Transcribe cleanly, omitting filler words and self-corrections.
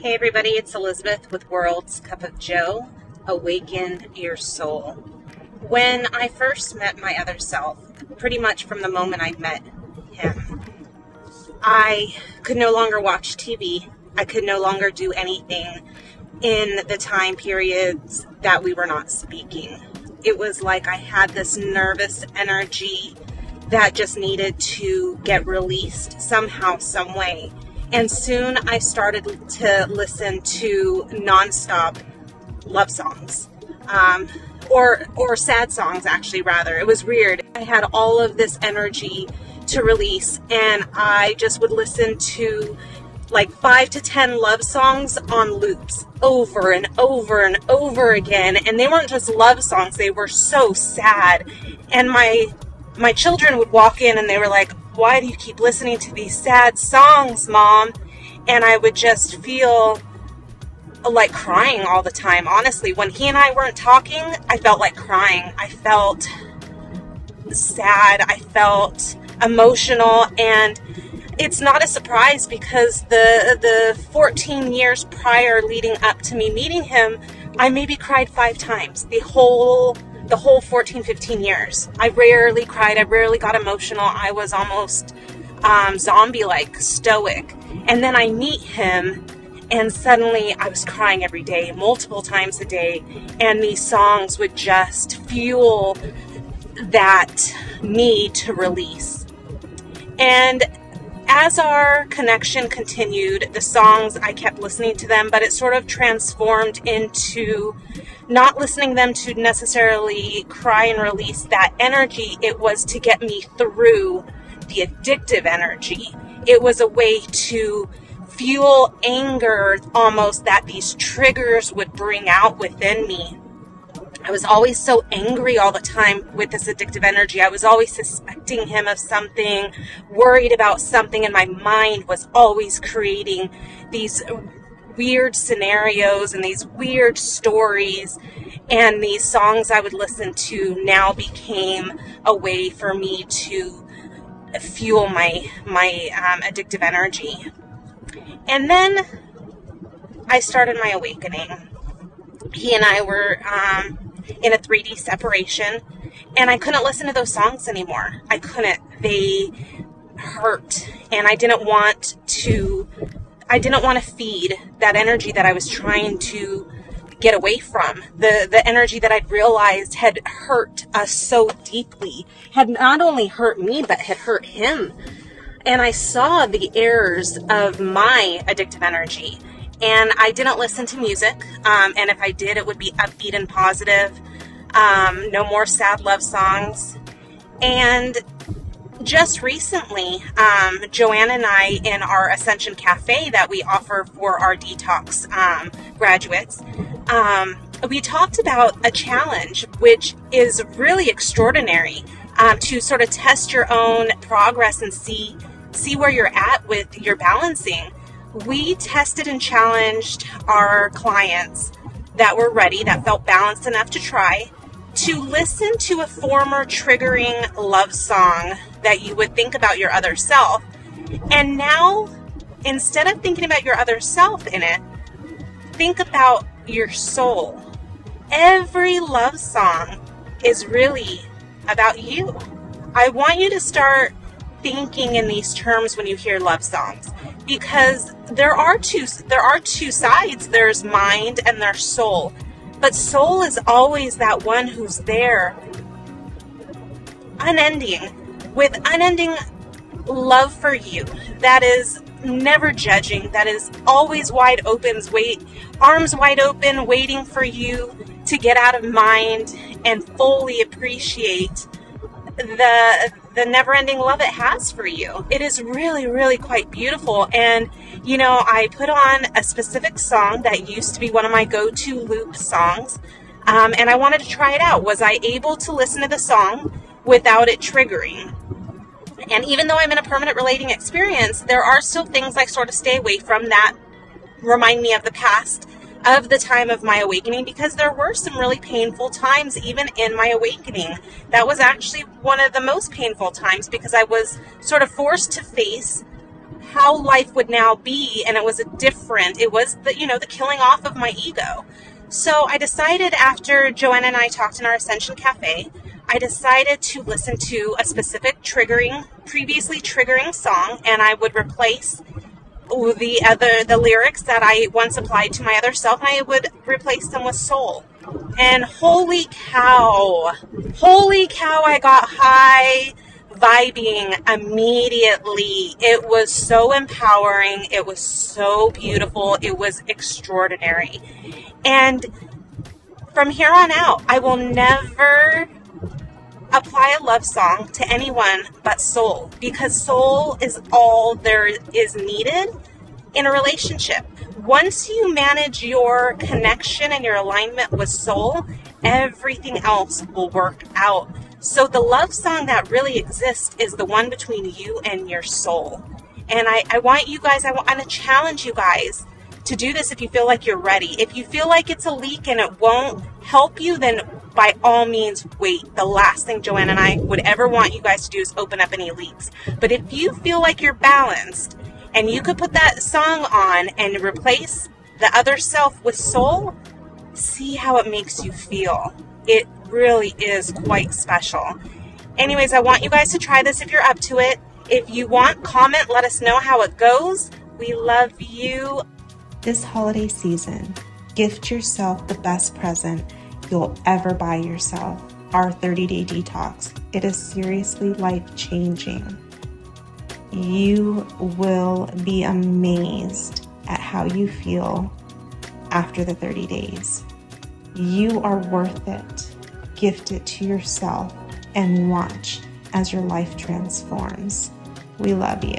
Hey everybody, it's Elizabeth with World's Cup of Joe. Awaken your soul. When I first met my other self, pretty much from the moment I met him, I could no longer watch TV. I could no longer do anything in the time periods that we were not speaking. It was like I had this nervous energy that just needed to get released somehow, some way. And soon I started to listen to nonstop love songs, or sad songs, actually, rather. It was weird. I had all of this energy to release, and I just would listen to like 5 to 10 love songs on loops over and over and over again. And they weren't just love songs, they were so sad. And my children would walk in and they were like, "Why do you keep listening to these sad songs, Mom?" And I would just feel like crying all the time. Honestly, when he and I weren't talking, I felt like crying. I felt sad. I felt emotional. And it's not a surprise because the 14 years prior leading up to me meeting him, I maybe cried 5 times. The whole 14, 15 years. I rarely cried. I rarely got emotional. I was almost zombie-like, stoic. And then I meet him, and suddenly I was crying every day, multiple times a day. And these songs would just fuel that need to release. And as our connection continued, the songs, I kept listening to them, but it sort of transformed into not listening them to necessarily cry and release that energy. It was to get me through the addictive energy. It was a way to fuel anger almost that these triggers would bring out within me. I was always so angry all the time with this addictive energy. I was always suspecting him of something, worried about something, and my mind was always creating these weird scenarios and these weird stories. And these songs I would listen to now became a way for me to fuel my addictive energy. And then I started my awakening. He and I were in a 3D separation, and I couldn't listen to those songs anymore. I couldn't. They hurt, and I didn't want to feed that energy that I was trying to get away from. The energy that I'd realized had hurt us so deeply, had not only hurt me, but had hurt him. And I saw the errors of my addictive energy. And I didn't listen to music. And if I did, it would be upbeat and positive. No more sad love songs. And just recently, Joanna and I, in our Ascension Cafe that we offer for our detox graduates, we talked about a challenge which is really extraordinary, to sort of test your own progress and see where you're at with your balancing. We tested and challenged our clients that were ready, that felt balanced enough to try, to listen to a former triggering love song that you would think about your other self. And now, instead of thinking about your other self in it, think about your soul. Every love song is really about you. I want you to start thinking in these terms when you hear love songs, because there are two sides. There's mind and there's soul. But soul is always that one who's there, unending, with unending love for you, that is never judging, that is always wide open, arms wide open, waiting for you to get out of mind and fully appreciate the never-ending love it has for you. It is really, really quite beautiful. And, I put on a specific song that used to be one of my go-to loop songs, and I wanted to try it out. Was I able to listen to the song without it triggering? And even though I'm in a permanent relating experience, there are still things I sort of stay away from that remind me of the past, of the time of my awakening, because there were some really painful times even in my awakening. That was actually one of the most painful times, because I was sort of forced to face how life would now be, and it was it was the killing off of my ego. So I decided, after Joanna and I talked in our Ascension Cafe, I decided to listen to a specific previously triggering song, and I would replace the lyrics that I once applied to my other self, and I would replace them with soul. And holy cow, I got high vibing immediately. It was so empowering. It was so beautiful. It was extraordinary. And from here on out, I will never apply a love song to anyone but soul, because soul is all there is needed in a relationship. Once you manage your connection and your alignment with soul, everything else will work out. So the love song that really exists is the one between you and your soul. And I want to challenge you guys to do this if you feel like you're ready. If you feel like it's a leak and it won't help you, then by all means wait. The last thing Joanna and I would ever want you guys to do is open up any leaks. But if you feel like you're balanced and you could put that song on and replace the other self with soul, see how it makes you feel. It really is quite special. Anyways, I want you guys to try this if you're up to it. If you want, comment, let us know how it goes. We love you. This holiday season, gift yourself the best present you'll ever buy yourself. Our 30-day detox. It is seriously life-changing. You will be amazed at how you feel after the 30 days. You are worth it. Gift it to yourself and watch as your life transforms. We love you.